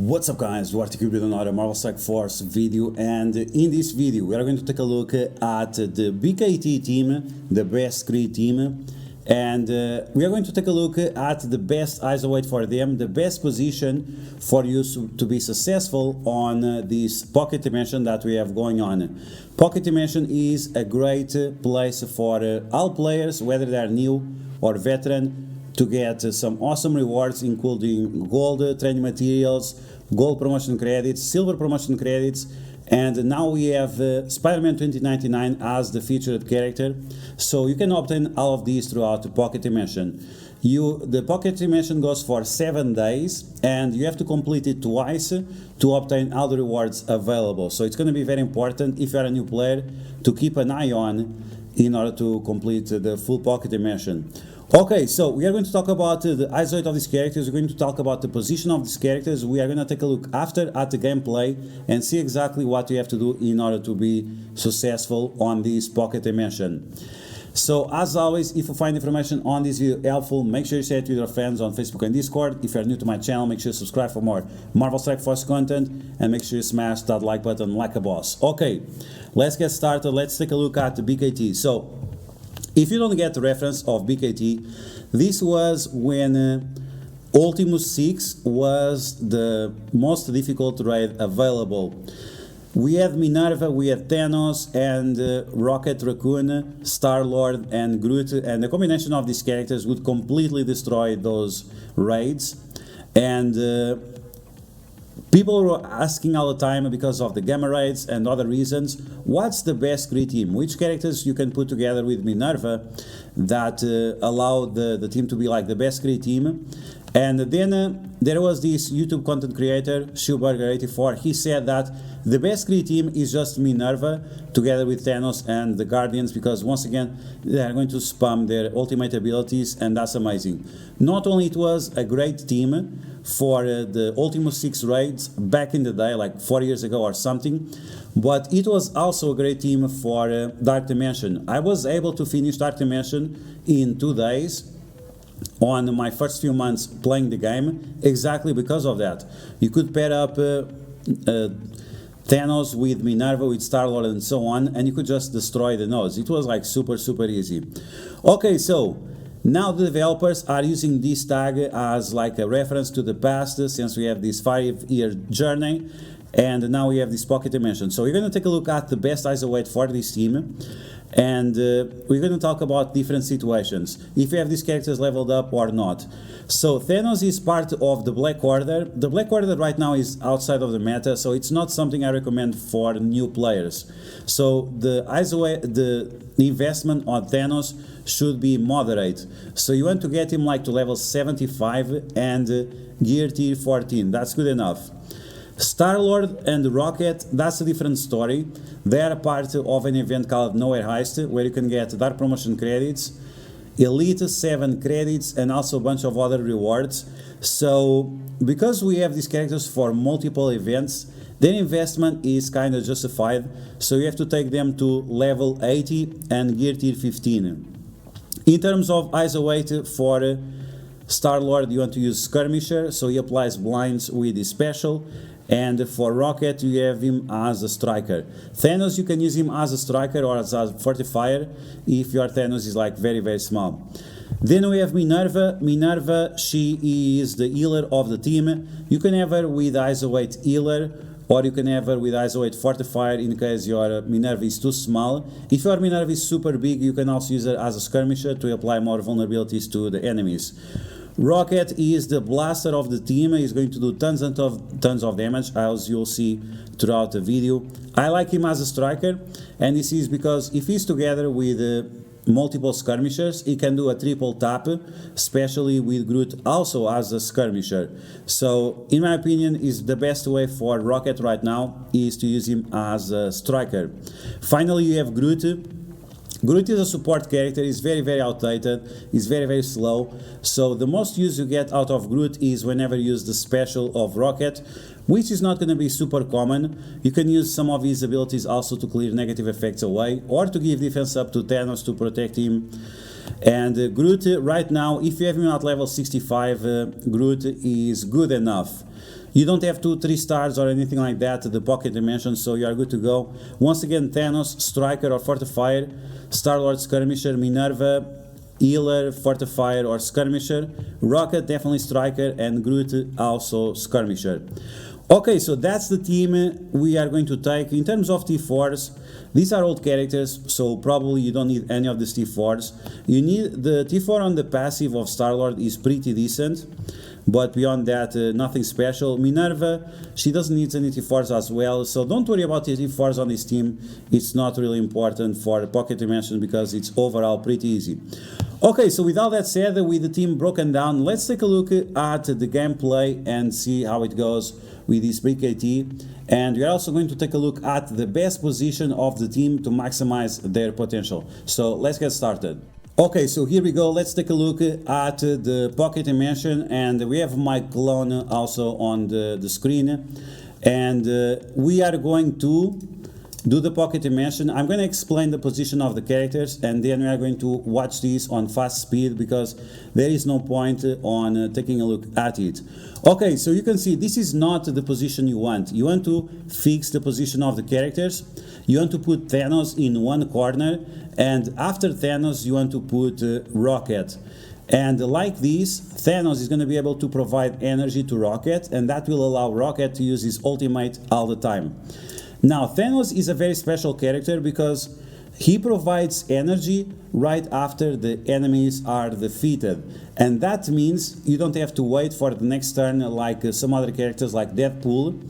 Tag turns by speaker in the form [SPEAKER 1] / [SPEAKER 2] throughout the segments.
[SPEAKER 1] What's up guys, DuArktik with another Marvel Strike Force video, and in this video we are going to take a look at the BKT team, the best Kree team, and we are going to take a look at the best ISO weight for them, the best position for you to be successful on this pocket dimension that we have going on. Pocket dimension is a great place for all players, whether they are new or veteran, to get some awesome rewards, including gold training materials, gold promotion credits, silver promotion credits, and now we have Spider-Man 2099 as the featured character, so you can obtain all of these throughout the pocket dimension. The pocket dimension goes for 7 days, and you have to complete it twice to obtain all the rewards available, so it's going to be very important if you are a new player to keep an eye on in order to complete the full pocket dimension. Okay, so we are going to talk about the ISO weight of these characters. We're going to talk about the position of these characters. We are going to take a look after at the gameplay and see exactly what you have to do in order to be successful on this pocket dimension. So as always, if you find information on this video helpful, make sure you share it with your friends on Facebook and Discord. If you are new to my channel, make sure you subscribe for more Marvel Strike Force content, and make sure you smash that like button like a boss. Okay, let's get started. Let's take a look at the BKT. So if you don't get the reference of BKT, this was when Ultimus 6 was the most difficult raid available. We had Minerva, we had Thanos, and Rocket Raccoon, Star-Lord, and Groot, and the combination of these characters would completely destroy those raids. And people were asking all the time, because of the gamma raids and other reasons, what's the best Kree team? Which characters you can put together with Minerva that allow the team to be like the best Kree team? And then there was this YouTube content creator, Schubberger84. He said that the best Kree team is just Minerva together with Thanos and the Guardians, because once again they are going to spam their ultimate abilities, and that's amazing. Not only it was a great team for the Ultimus 6 raids back in the day, like 4 years ago or something, but it was also a great team for Dark Dimension. I was able to finish Dark Dimension in 2 days on my first few months playing the game, exactly because of that. You could pair up Thanos with Minerva, with Star-Lord, and so on, and you could just destroy the nodes. It was like super easy. Okay, so now the developers are using this tag as like a reference to the past, since we have this 5-year journey, and now we have this pocket dimension. So we're going to take a look at the best ISO weight for this team, and we're going to talk about different situations, if you have these characters leveled up or not. So Thanos is part of the Black Order. The Black Order right now is outside of the meta, so it's not something I recommend for new players. So the ISO weight, the investment on Thanos should be moderate. So you want to get him like to level 75 and gear tier 14. That's good enough. Star-Lord and Rocket, that's a different story. They are a part of an event called Nowhere Heist, where you can get dark promotion credits, Elite 7 credits, and also a bunch of other rewards. So because we have these characters for multiple events, their investment is kind of justified. So you have to take them to level 80 and gear tier 15. In terms of ISO weight for Star-Lord, you want to use Skirmisher, so he applies blinds with his special. And for Rocket, you have him as a striker. Thanos, you can use him as a striker or as a fortifier if your Thanos is like very small. Then we have Minerva. Minerva, she is the healer of the team. You can have her with ISO weight healer, or you can have her with ISO weight fortifier in case your Minerva is too small. If your Minerva is super big, you can also use her as a skirmisher to apply more vulnerabilities to the enemies. Rocket is the blaster of the team. He's going to do tons of damage, as you'll see throughout the video. I like him as a striker, and this is because if he's together with multiple skirmishers, he can do a triple tap, especially with Groot also as a skirmisher. So in my opinion, is the best way for Rocket right now is to use him as a striker. Finally, you have Groot. Groot is a support character. He's very outdated, he's very slow, so the most use you get out of Groot is whenever you use the special of Rocket, which is not going to be super common. You can use some of his abilities also to clear negative effects away, or to give defense up to Thanos to protect him. And Groot right now, if you have him at level 65, Groot is good enough. You don't have 2-3 stars or anything like that, the pocket dimension, so you are good to go. Once again, Thanos, Striker or Fortifier, Star-Lord, Skirmisher, Minerva, Healer, Fortifier or Skirmisher, Rocket, definitely Striker, and Groot, also Skirmisher. Okay, so that's the team we are going to take. In terms of T4s, these are old characters, so probably you don't need any of these T4s. You need the T4 on the passive of Star-Lord is pretty decent, but beyond that, nothing special. Minerva, she doesn't need any T4s as well, so don't worry about the T4s on this team. It's not really important for Pocket Dimension because it's overall pretty easy. Okay, so with all that said, with the team broken down, let's take a look at the gameplay and see how it goes with this BKT. And we're also going to take a look at the best position of the team to maximize their potential. So let's get started. Okay, so here we go. Let's take a look at the Pocket Dimension, and we have my clone also on the screen. And we are going to do the Pocket Dimension. I'm going to explain the position of the characters, and then we are going to watch this on fast speed because there is no point on taking a look at it. Okay, so you can see this is not the position you want. You want to fix the position of the characters. You want to put Thanos in one corner, and after Thanos you want to put Rocket. And like this, Thanos is going to be able to provide energy to Rocket, and that will allow Rocket to use his ultimate all the time. Now, Thanos is a very special character because he provides energy right after the enemies are defeated. And that means you don't have to wait for the next turn like some other characters like Deadpool.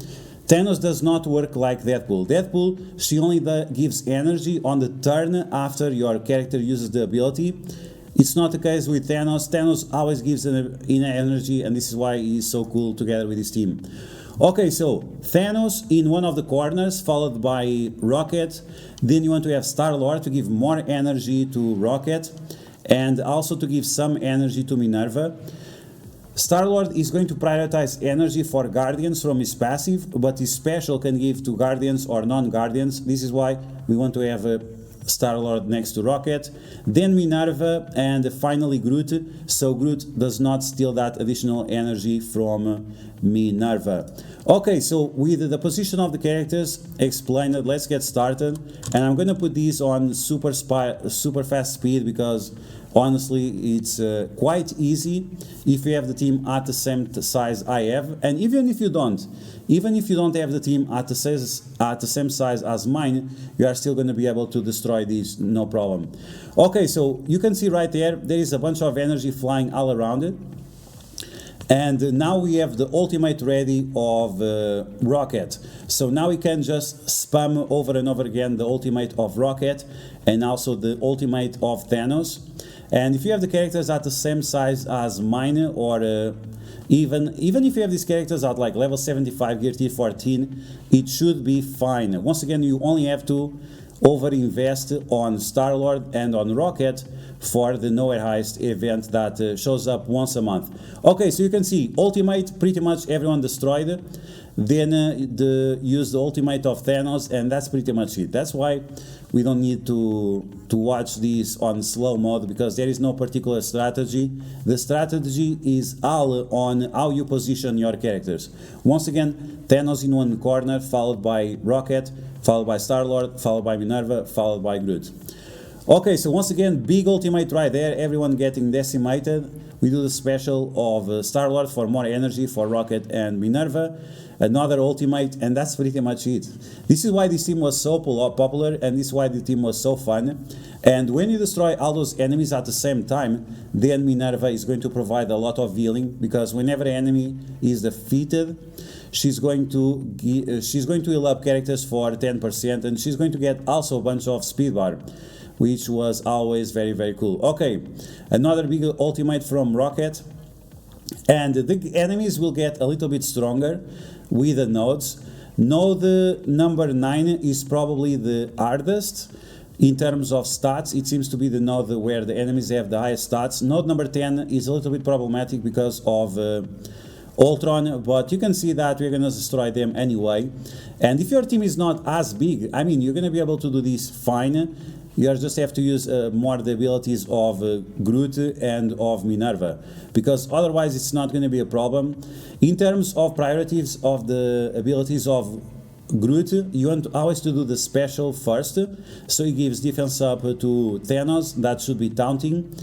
[SPEAKER 1] Thanos does not work like Deadpool. Deadpool, she only gives energy on the turn after your character uses the ability. It's not the case with Thanos. Thanos always gives energy, and this is why he is so cool together with his team. Okay, so Thanos in one of the corners, followed by Rocket. Then you want to have Star-Lord to give more energy to Rocket, and also to give some energy to Minerva. Star-Lord is going to prioritize energy for Guardians from his passive, but his special can give to Guardians or non-Guardians. This is why we want to have a Star-Lord next to Rocket, then Minerva, and finally Groot, so Groot does not steal that additional energy from Minerva. Okay, so with the position of the characters explained, let's get started. And I'm gonna put these on super fast speed because honestly it's quite easy if you have the team at the same size I have, and even if you don't have the team at the same size as mine, you are still going to be able to destroy these, no problem. Okay, so you can see right there is a bunch of energy flying all around it. And now we have the ultimate ready of Rocket. So now we can just spam over and over again the ultimate of Rocket and also the ultimate of Thanos. And if you have the characters at the same size as mine, or even if you have these characters at like level 75 gear tier 14, it should be fine. Once again, you only have to over-invest on Star-Lord and on Rocket for the Nowhere Heist event that shows up once a month. Okay, so you can see ultimate, pretty much everyone destroyed. Then use the ultimate of Thanos, and that's pretty much it. That's why we don't need to watch this on slow mode, because there is no particular strategy. The strategy is all on how you position your characters. Once again, Thanos in one corner, followed by Rocket, followed by Star-Lord, followed by Minerva, followed by Groot. Okay, so once again, big ultimate right there, everyone getting decimated. We do the special of Star-Lord for more energy for Rocket and Minerva. Another ultimate, and that's pretty much it. This is why this team was so popular, and this is why the team was so fun. And when you destroy all those enemies at the same time, then Minerva is going to provide a lot of healing, because whenever an enemy is defeated, she's going to heal up characters for 10%, and she's going to get also a bunch of speed bar, which was always very, very cool. Okay, another big ultimate from Rocket. And the enemies will get a little bit stronger with the nodes. Node number 9 is probably the hardest in terms of stats. It seems to be the node where the enemies have the highest stats. Node number 10 is a little bit problematic because of Ultron, but you can see that we're going to destroy them anyway. And if your team is not as big, I mean, you're going to be able to do this fine. you just have to use more the abilities of Groot and of Minerva, because otherwise it's not going to be a problem. In terms of priorities of the abilities of Groot, you want always to do the special first, so it gives defense up to Thanos, that should be taunting,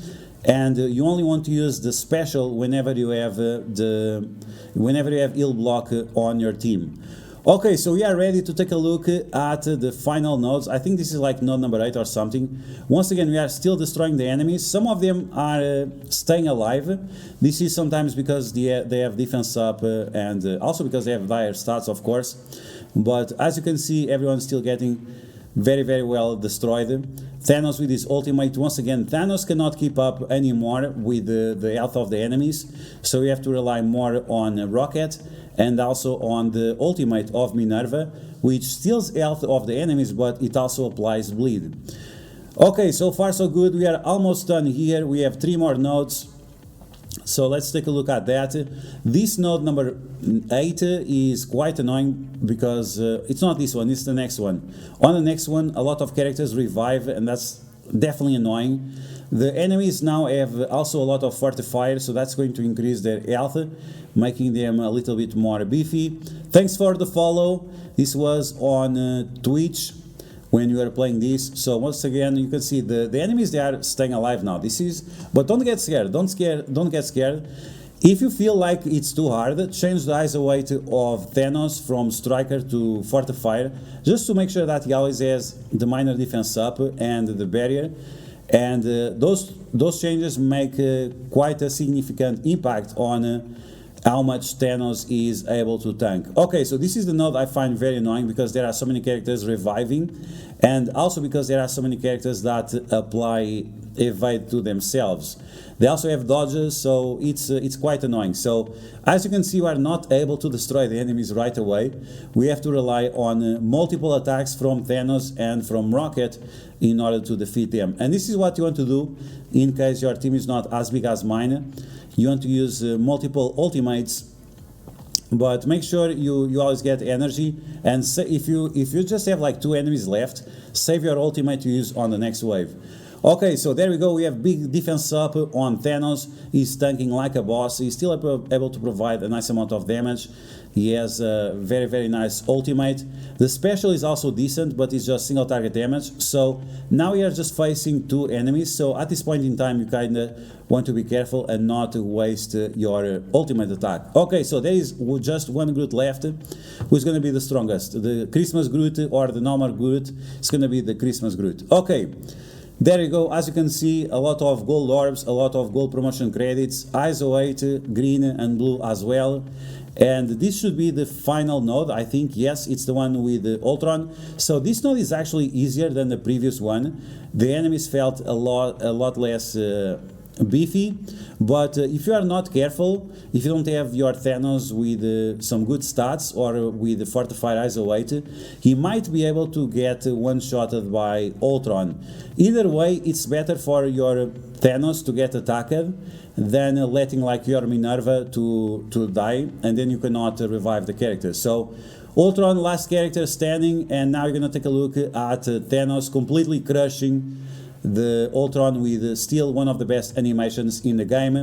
[SPEAKER 1] and you only want to use the special whenever you have heal block on your team. Okay, so we are ready to take a look at the final nodes. I think this is like node number 8 or something. Once again, we are still destroying the enemies. Some of them are staying alive. This is sometimes because they have defense up and also because they have dire stats, of course. But as you can see, everyone's still getting very, very well destroyed. Thanos with his ultimate, once again, Thanos cannot keep up anymore with the health of the enemies, so we have to rely more on Rocket and also on the ultimate of Minerva, which steals health of the enemies, but it also applies bleed. Okay, so far so good. We are almost done here. We have 3 more nodes. So let's take a look at that. This node number 8 is quite annoying because it's not this one, it's the next one. On the next one, a lot of characters revive, and that's definitely annoying. The enemies now have also a lot of fortifiers, so that's going to increase their health, making them a little bit more beefy. Thanks for the follow. This was on Twitch when you are playing this. So once again, you can see the enemies, they are staying alive now. This is, but don't get scared. Don't get scared. If you feel like it's too hard, change the ISO weight of Thanos from Striker to Fortifier, just to make sure that he always has the minor defense up and the barrier. And those changes make quite a significant impact on how much Thanos is able to tank. Okay, so this is the node I find very annoying because there are so many characters reviving, and also because there are so many characters that apply evade to themselves. They also have dodges, so it's quite annoying. So as you can see, we are not able to destroy the enemies right away. We have to rely on multiple attacks from Thanos and from Rocket in order to defeat them. And this is what you want to do in case your team is not as big as mine. You want to use multiple ultimates, but make sure you always get energy. And if you just have like 2 enemies left, save your ultimate to use on the next wave. Okay, so there we go. We have big defense up on Thanos. He's tanking like a boss. He's still able to provide a nice amount of damage. He has a very, very nice ultimate. The special is also decent, but it's just single target damage. So now we are just facing 2 enemies. So at this point in time, you kind of want to be careful and not to waste your ultimate attack. Okay, so there is just 1 Groot left. Who's going to be the strongest? The Christmas Groot or the normal Groot? It's going to be the Christmas Groot. Okay. There you go. As you can see, a lot of gold orbs, a lot of gold promotion credits, ISO 8, green and blue as well. And this should be the final node, I think. Yes, it's the one with the Ultron. So this node is actually easier than the previous one. The enemies felt a lot less beefy, but if you are not careful, if you don't have your Thanos with some good stats or with the fortified ISO 8, he might be able to get one-shotted by Ultron. Either way, it's better for your Thanos to get attacked than letting like your Minerva to die, and then you cannot revive the character. So Ultron, last character standing, and now you're gonna take a look at Thanos completely crushing the Ultron with still one of the best animations in the game.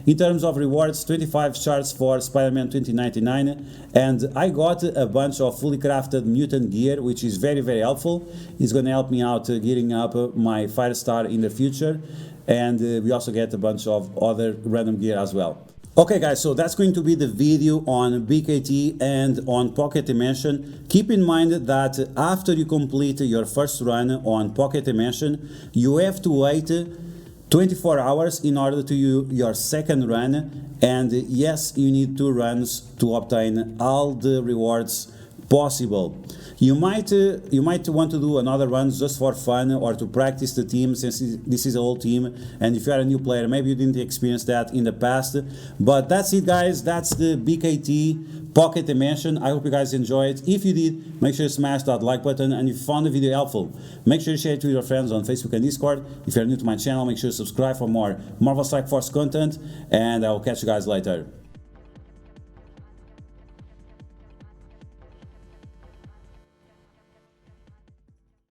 [SPEAKER 1] In terms of rewards, 25 shards for Spider-Man 2099, and I got a bunch of fully crafted mutant gear, which is very, very helpful. It's gonna help me out gearing up my Firestar in the future, and we also get a bunch of other random gear as well. Okay guys, so that's going to be the video on BKT and on Pocket Dimension. Keep in mind that after you complete your first run on Pocket Dimension, you have to wait 24 hours in order to do your second run, and yes, you need 2 runs to obtain all the rewards possible. You might want to do another run just for fun or to practice the team, since this is a whole team, and if you are a new player, maybe you didn't experience that in the past. But that's it guys, that's the BKT Pocket Dimension. I hope you guys enjoyed. If you did, make sure you smash that like button, and if you found the video helpful, make sure you share it with your friends on Facebook and Discord. If you're new to my channel, make sure you subscribe for more Marvel Strike Force content, and I will catch you guys later.